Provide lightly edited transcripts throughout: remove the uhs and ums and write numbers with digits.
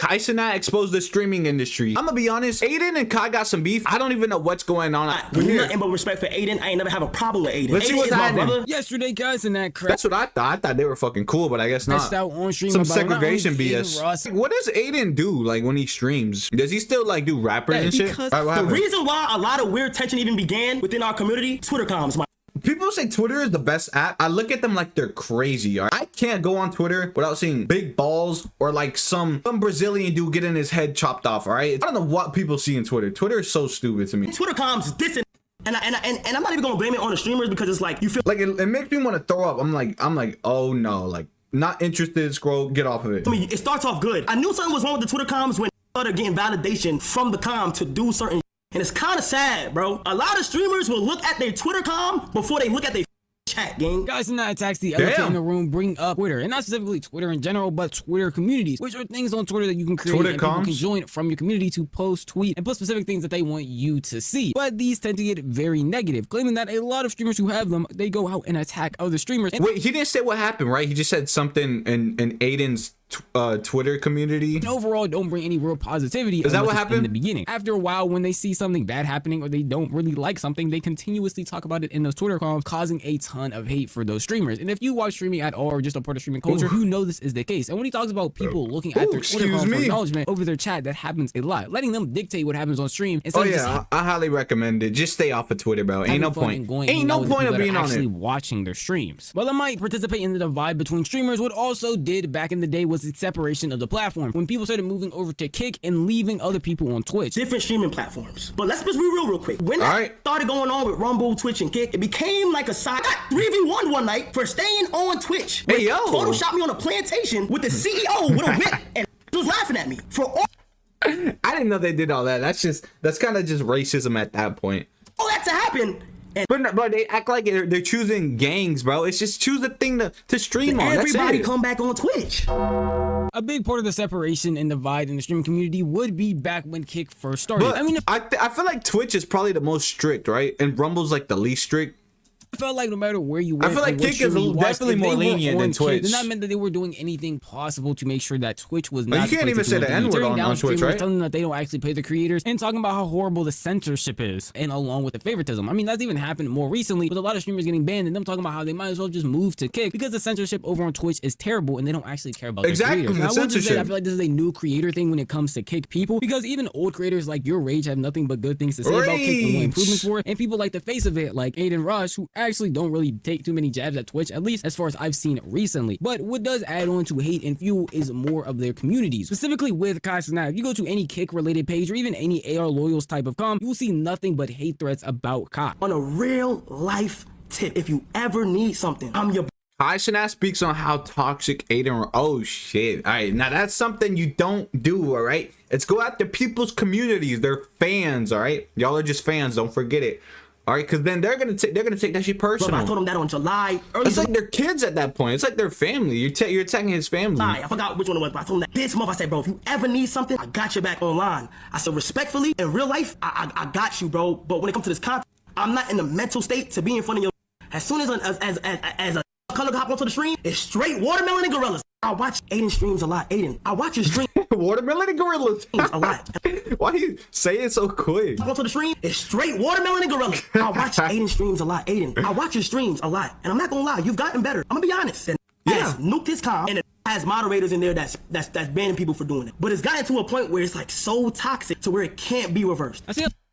Cenat exposed the streaming industry. I'm gonna be honest, Adin and Kai got some beef. I don't even know what's going on. Nothing but respect for Adin. I ain't never have a problem with Adin. Let's see what's happening. Yesterday, guys, in that crap. That's what I thought. I thought they were fucking cool, but I guess not. Out on stream some about segregation BS. What does Adin do like when he streams? Does he still like do rappers and shit? The reason why a lot of weird tension even began within our community, Twitter comms. People say Twitter is the best app. I look at them like they're crazy. All right? I can't go on Twitter without seeing big balls or like some Brazilian dude getting his head chopped off. All right, I don't know what people see in Twitter. Twitter is so stupid to me. Twitter comms is dissing. And I'm not even gonna blame it on the streamers because it's like you feel like it makes me want to throw up. I'm like, oh no, like not interested. Scroll, get off of it. I mean, it starts off good. I knew something was wrong with the Twitter comms when I started getting validation from the comm to do certain. And it's kind of sad, bro. A lot of streamers will look at their Twitter comm before they look at their chat, gang. Guys, and that attacks the elephant in the room, bring up Twitter, and not specifically Twitter in general, but Twitter communities, which are things on Twitter that you can create and people can join from your community to post, tweet, and put specific things that they want you to see. But these tend to get very negative, claiming that a lot of streamers who have them, they go out and attack other streamers. Wait, he didn't say what happened, right? He just said something in Adin's Twitter community. And overall, don't bring any real positivity. Is that what happened in the beginning? After a while, when they see something bad happening or they don't really like something, they continuously talk about it in those Twitter comments, causing a ton of hate for those streamers. And if you watch streaming at all or just a part of streaming culture, you know this is the case. And when he talks about people looking at their Twitter comments for acknowledgement over their chat, that happens a lot. Letting them dictate what happens on stream. Oh yeah, I highly recommend it. Just stay off of Twitter, bro. Ain't no point. Ain't no point of being on it. Watching their streams. While I might participate in the divide between streamers, what also did back in the day was the separation of the platform when people started moving over to Kick and leaving other people on Twitch. Different streaming platforms. But let's just be real quick. When that started going on with Rumble, Twitch, and Kick, it became like a side. I got 3v1 one night for staying on Twitch. Hey, yo. Photoshopped me on a plantation with the CEO with a whip and was laughing at me for all. I didn't know they did all that. That's kind of just racism at that point. All that to happen. But they act like they're choosing gangs, bro. It's just choose a thing to stream on. Everybody come back on Twitch. A big part of the separation and divide in the streaming community would be back when Kick first started. But I mean, I feel like Twitch is probably the most strict, right? And Rumble's like the least strict. I felt like no matter where you went, I feel like Kick is definitely more lenient than Twitch. Then that meant that they were doing anything possible to make sure that Twitch was not. You can't even say the N-word on Twitch, right? Telling them that they don't actually pay the creators and talking about how horrible the censorship is, and along with the favoritism. I mean, that's even happened more recently with a lot of streamers getting banned and them talking about how they might as well just move to Kick because the censorship over on Twitch is terrible and they don't actually care about their creators. Now, I would just say I feel like this is a new creator thing when it comes to Kick people, because even old creators like Your Rage have nothing but good things to say about Kick and want improvements for it, and people like the face of it like Adin Rush, who actually don't really take too many jabs at Twitch, at least as far as I've seen recently. But what does add on to hate and fuel is more of their communities, specifically with Kai Cenat. If you go to any Kick related page or even any AR Loyals type of com, you will see nothing but hate threats about Kai. On a real life tip, if you ever need something, I'm your Kai Cenat speaks on how toxic Adin. Oh shit! All right, now that's something you don't do. All right, it's go after people's communities. They're fans. All right, y'all are just fans. Don't forget it. All right, because then they're gonna take that shit personal. Bro, I told him that on July. It's like they're kids at that point. It's like their family. You're attacking his family. I forgot which one it was, but I told him that this month. I said, bro, if you ever need something, I got your back online. I said, respectfully, in real life, I got you, bro. But when it comes to this content, I'm not in the mental state to be in front of your. As soon as a color hop onto the stream, it's straight watermelon and gorillas. I watch Adin streams a lot. Adin, I watch your stream. Watermelon and gorillas. A lot. Why you say it so quick? Onto the stream, it's straight watermelon and gorillas. I watch Adin streams a lot. Adin, I watch your streams a lot. And I'm not gonna lie, you've gotten better. I'm gonna be honest. And nuked his com, and it has moderators in there that's banning people for doing it. But it's gotten to a point where it's like so toxic to where it can't be reversed.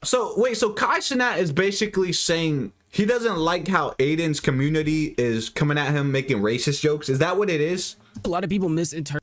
So wait, so Kai Cenat is basically saying he doesn't like how Adin's community is coming at him making racist jokes. Is that what it is? A lot of people misinterpreting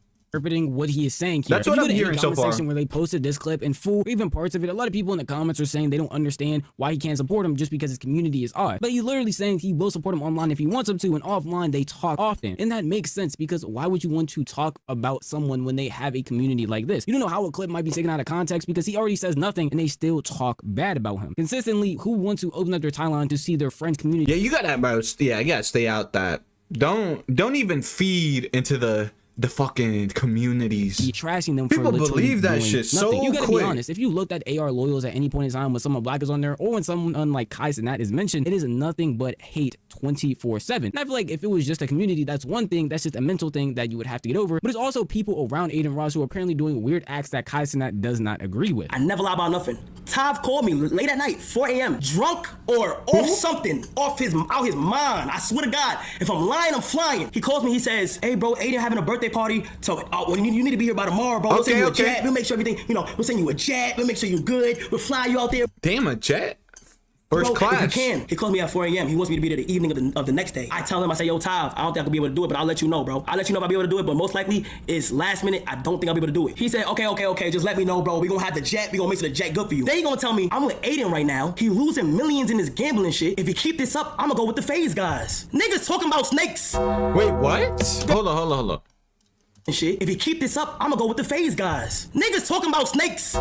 what he is saying here. That's what I'm hearing so far. Where they posted this clip in full, even parts of it, a lot of people in the comments are saying they don't understand why he can't support him just because his community is odd. But he's literally saying he will support him online if he wants him to, and offline they talk often. And that makes sense, because why would you want to talk about someone when they have a community like this? You don't know how a clip might be taken out of context because he already says nothing and they still talk bad about him. Consistently, who wants to open up their timeline to see their friend's community? Yeah, you gotta, bro. Yeah, you gotta stay out that. Don't even feed into the the fucking communities. Be trashing them People for literally believe that doing shit so nothing. You gotta quick. be honest. If you looked at AR loyals at any point in time when someone black is on there, or when someone like Kai Cenat is mentioned, it is nothing but hate 24/7. And I feel like if it was just a community, that's one thing. That's just a mental thing that you would have to get over. But it's also people around Adin Ross who are apparently doing weird acts that Kai Cenat does not agree with. I never lie about nothing. Tav called me late at night, 4 a.m., drunk or off something, out his mind. I swear to God, if I'm lying, I'm flying. He calls me, he says, hey bro, Adin having a birthday party, so well, you need to be here by tomorrow, bro. We'll send you a jet, we'll make sure everything, we'll send you a jet, we'll make sure you're good, we'll fly you out there. Damn, a jet? First Bro, class. if you can. He calls me at 4 a.m. He wants me to be there the evening of the next day. I tell him, I say, yo, Tav, I don't think I could be able to do it, but I'll let you know, bro. I'll let you know if I'll be able to do it, but most likely it's last minute. I don't think I'll be able to do it. He said, okay, just let me know, bro. We gonna have the jet. We gonna make sure the jet good for you. Then he gonna tell me, I'm with Adin right now. He losing millions in his gambling shit. If he keep this up, I'm gonna go with the FaZe guys. Niggas talking about snakes. Wait, what? Hold on. And shit. If he keep this up, I'm gonna go with the FaZe guys. Niggas talking about snakes.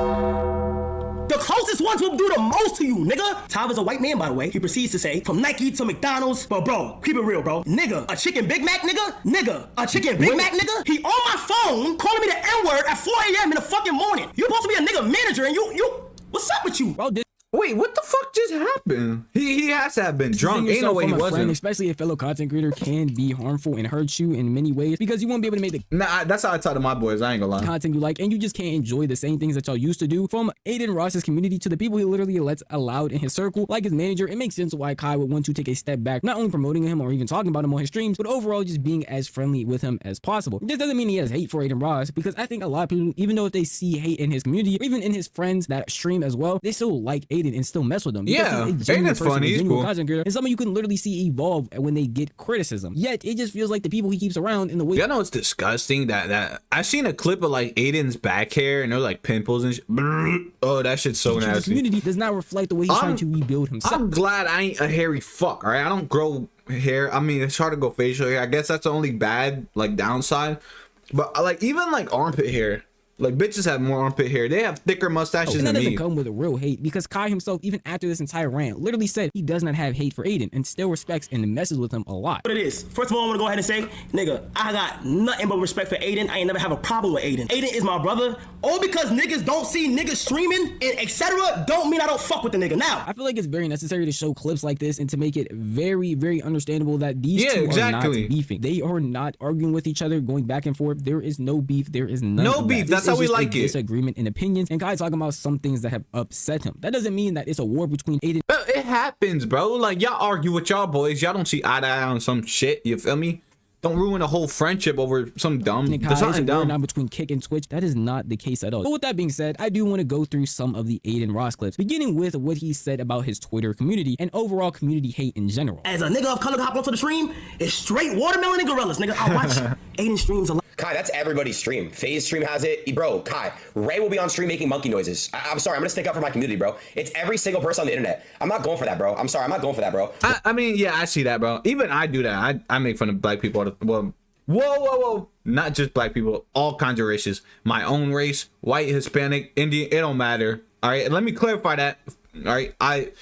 The closest ones will do the most to you, nigga. Tav is a white man, by the way. He proceeds to say, from Nike to McDonald's. But bro, keep it real, bro. Nigga, a chicken Big Mac, nigga? Nigga, a chicken Big Mac, nigga? He on my phone calling me the N-word at 4 a.m. in the fucking morning. You supposed to be a nigga manager and you, what's up with you? Bro, Wait, what the fuck just happened? He has to have been drunk. Ain't no way he wasn't. Especially a fellow content creator can be harmful and hurt you in many ways because you won't be able to make the Nah, that's how I talk to my boys. I ain't gonna lie. content you like, and you just can't enjoy the same things that y'all used to do. From Adin Ross's community to the people he literally lets allowed in his circle, like his manager, it makes sense why Kai would want to take a step back, not only promoting him or even talking about him on his streams, but overall just being as friendly with him as possible. This doesn't mean he has hate for Adin Ross, because I think a lot of people, even though if they see hate in his community, or even in his friends that stream as well, they still like Adin and still mess with him. Yeah, Adin's funny. He's cool. Content creator, and someone you can literally see evolve when they get criticism. Yet it just feels like the people he keeps around in the way. Y'all know it's disgusting that I seen a clip of like Aiden's back hair and there was like pimples and shit. Oh, that shit's so nasty. The community does not reflect the way he's trying to rebuild himself. I'm glad I ain't a hairy fuck. All right, I don't grow hair. I mean, it's hard to go facial hair. I guess that's the only bad like downside. But like even like armpit hair. Like bitches have more armpit hair. They have thicker mustaches and that than doesn't me. come with a real hate, because Kai himself, even after this entire rant, literally said he does not have hate for Adin and still respects and messes with him a lot. What it is. First of all, I want to go ahead and say, nigga, I got nothing but respect for Adin. I ain't never have a problem with Adin. Adin is my brother. All because niggas don't see niggas streaming and etc. don't mean I don't fuck with the nigga. Now, I feel like it's very necessary to show clips like this and to make it very, very understandable that these two are not beefing. They are not arguing with each other, going back and forth. There is no beef. There is none of beef. That. That's how we like it. Disagreement in opinions, and Kai talking about some things that have upset him. That doesn't mean that it's a war between Adin. It happens, bro. Like y'all argue with y'all boys. Y'all don't see eye to eye on some shit. You feel me? Don't ruin a whole friendship over some dumb. There's something dumb. Now between Kick and Twitch, that is not the case at all. But with that being said, I do want to go through some of the Adin Ross clips, beginning with what he said about his Twitter community and overall community hate in general. As a nigga of color hop onto the stream, it's straight watermelon and gorillas, nigga. I watch Adin streams a lot. Kai, that's everybody's stream. FaZe stream has it. Bro, Kai, Ray will be on stream making monkey noises. I'm sorry, I'm gonna stick up for my community, bro. It's every single person on the internet. I'm not going for that, bro. I'm sorry, I'm not going for that, bro. I mean, yeah, I see that, bro. Even I do that. I make fun of black people all the, well, whoa. Not just black people, all kinds of races. My own race, white, Hispanic, Indian, it don't matter. All right, let me clarify that. All right,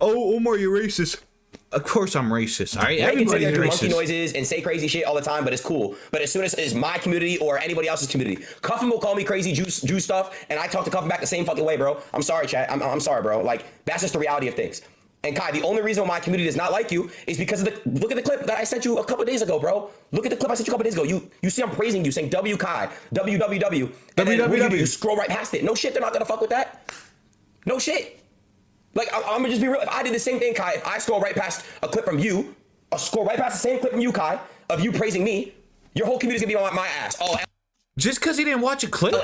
Omar, you're racist. Of course I'm racist, all right? Everybody's do racist. Monkey noises and say crazy shit all the time, but it's cool. But as soon as it's my community or anybody else's community, Cuffin will call me crazy Jew stuff, and I talk to Cuffin back the same fucking way, bro. I'm sorry, chat. I'm sorry, bro. Like, that's just the reality of things. And Kai, the only reason why my community does not like you is because of the, look at the clip that I sent you a couple of days ago, bro. Look at the clip I sent you a couple of days ago. You see I'm praising you, saying W Kai, WWW. And then what do you scroll right past it. No shit, they're not gonna fuck with that. No shit. Like, I'm gonna just be real. If I did the same thing, Kai, if I scroll right past a clip from you, I'll scroll right past the same clip from you, Kai, of you praising me, your whole community's gonna be on my ass. Oh, just because he didn't watch a clip?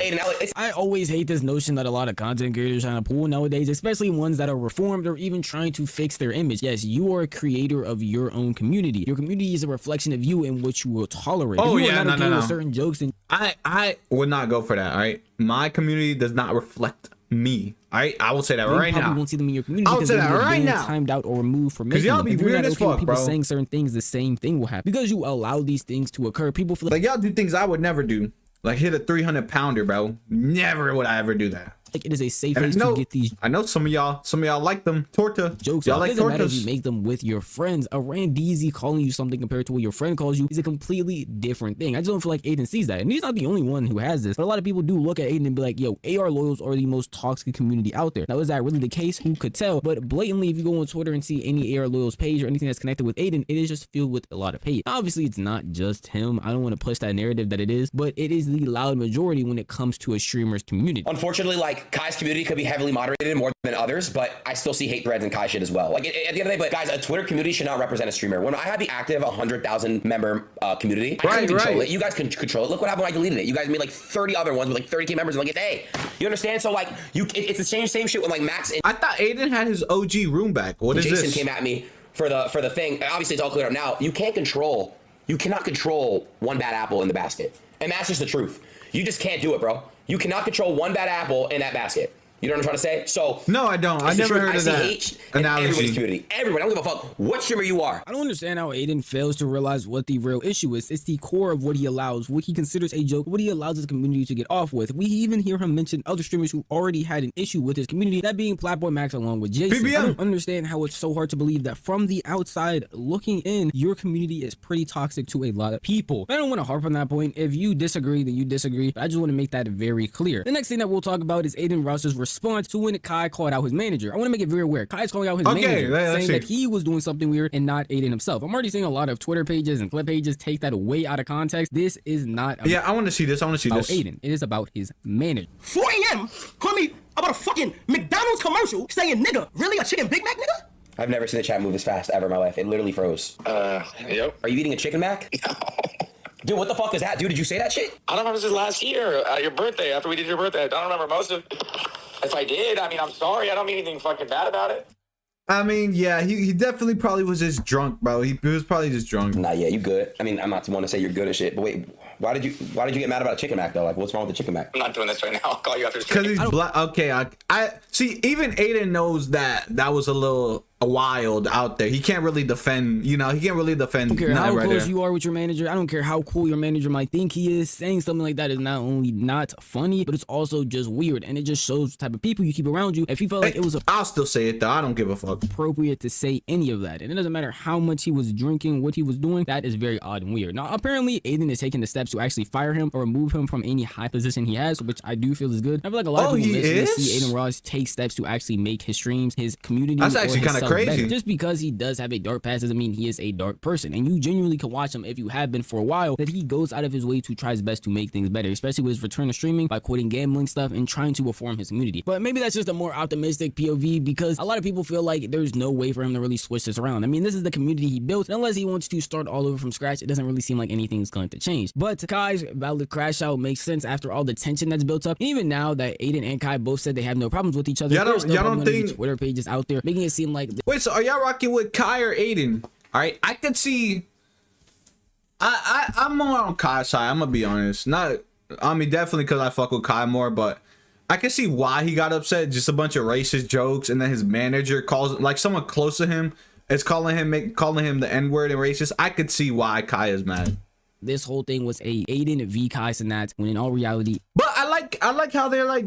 I always hate this notion that a lot of content creators are trying to pull nowadays, especially ones that are reformed or even trying to fix their image. Yes, you are a creator of your own community. Your community is a reflection of you and what you will tolerate. Oh, if you yeah, are not okay no. with certain jokes, and I would not go for that, all right? My community does not reflect me. I will say that right now. You probably won't see them in your community. I'll say that right now. Timed out or removed from making. Y'all be weird as fuck, people bro. saying certain things, the same thing will happen because you allow these things to occur. People feel like y'all do things I would never do. Like hit a 300 pounder, bro. Never would I ever do that. like it is a safe And place to get these I know some of y'all like them torta jokes. Y'all It like doesn't matter if tortas. you make them with your friends. A Randeezy calling you something compared to what your friend calls you is a completely different thing. I just don't feel like Adin sees that. And he's not the only one who has this. But a lot of people do look at Adin and be like, yo, AR loyals are the most toxic community out there. Now, is that really the case? Who could tell? But blatantly, if you go on Twitter and see any AR loyals page or anything that's connected with Adin, it is just filled with a lot of hate. Obviously, it's not just him. I don't want to push that narrative that it is, but it is the loud majority when it comes to a streamer's community. Unfortunately, like Kai's community could be heavily moderated more than others, but I still see hate threads and Kai shit as well. Like at the end of the day, but guys, a Twitter community should not represent a streamer. When I had the active 100,000 member community, I couldn't control it. You guys can control it. Look what happened when I deleted it. You guys made like 30 other ones with like 30K members and like, hey, you understand? So like, it's the same shit with like Max and I thought Adin had his OG room back. What is Jason this? came at me for the thing. Obviously, it's all cleared up now. You cannot control one bad apple in the basket, and that's just the truth. You just can't do it, bro. You cannot control one bad apple in that basket. You know what I'm trying to say? So No, I don't. I never heard of that hate in everybody's community. Everybody. I don't give a fuck what streamer you are. I don't understand how Adin fails to realize what the real issue is. It's the core of what he allows, what he considers a joke, what he allows his community to get off with. We even hear him mention other streamers who already had an issue with his community, that being Platboy Max along with Jason. PBM. I don't understand how it's so hard to believe that from the outside looking in, your community is pretty toxic to a lot of people. I don't want to harp on that point. If you disagree, then you disagree. But I just want to make that very clear. The next thing that we'll talk about is Adin Rouse's response to when Kai called out his manager. I want to make it very aware. Kai's calling out his manager, saying that he was doing something weird and not Adin himself. I'm already seeing a lot of Twitter pages and clip pages take that way out of context. This is not about I want to see this. I want to see this. Adin. It is about his manager. 4 a.m. Call me about a fucking McDonald's commercial saying nigga. Really, a chicken Big Mac nigga? I've never seen the chat move as fast ever in my life. It literally froze. Yep. Are you eating a chicken mac? Dude, what the fuck is that? Dude, did you say that shit? I don't remember this last year, your birthday, after we did your birthday. I don't remember most of it. If I did, I mean, I'm sorry. I don't mean anything fucking bad about it. I mean, yeah, he definitely probably was just drunk, bro. He was probably just drunk. Nah, yeah, you good. I mean, I'm not the one to say you're good at shit, but wait, why did you get mad about a chicken mac though? Like, what's wrong with the chicken mac? I'm not doing this right now. I'll call you after this. Because he's black. Okay, I see. Even Adin knows that was a little wild out there. He can't really defend. He can't really defend. I don't care how right close there. you are with your manager. I don't care how cool your manager might think he is. Saying something like that is not only not funny, but it's also just weird, and it just shows the type of people you keep around you. If he felt like it was I'll still say it though. I don't give a fuck. appropriate to say any of that, and it doesn't matter how much he was drinking, what he was doing, that is very odd and weird. Now, apparently, Adin is taking the steps to actually fire him or remove him from any high position he has, which I do feel is good. I feel like a lot of people miss to see Adin Ross take steps to actually make his streams, his community, that's actually kind of crazy. better. Just because he does have a dark past doesn't mean he is a dark person, and you genuinely can watch him if you have been for a while, that he goes out of his way to try his best to make things better, especially with his return to streaming by quoting gambling stuff and trying to reform his community. But maybe that's just a more optimistic POV, because a lot of people feel like there's no way for him to really switch this around. I mean, this is the community he built, and unless he wants to start all over from scratch, it doesn't really seem like anything's going to change. But Kai's valid crash out makes sense after all the tension that's built up. Even now that Adin and Kai both said they have no problems with each other, y'all don't think Twitter pages out there making it seem like wait, so are y'all rocking with Kai or Adin? All right, I could see. I'm more on Kai's side. I'm gonna be honest. Definitely because I fuck with Kai more, but I can see why he got upset. Just a bunch of racist jokes, and then his manager calls, like someone close to him is calling him the N-word and racist. I could see why Kai is mad. this whole thing was a Adin v Kai Cenat, when in all reality, but I like how they're like.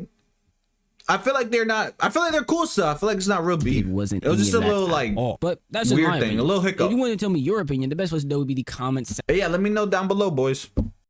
I feel like they're not. I feel like they're cool stuff. I feel like it's not real beef. it wasn't. It was just a little like but that's just weird my thing, opinion. a little hiccup. If you want to tell me your opinion, the best place to know would be the comments. Yeah, let me know down below, boys.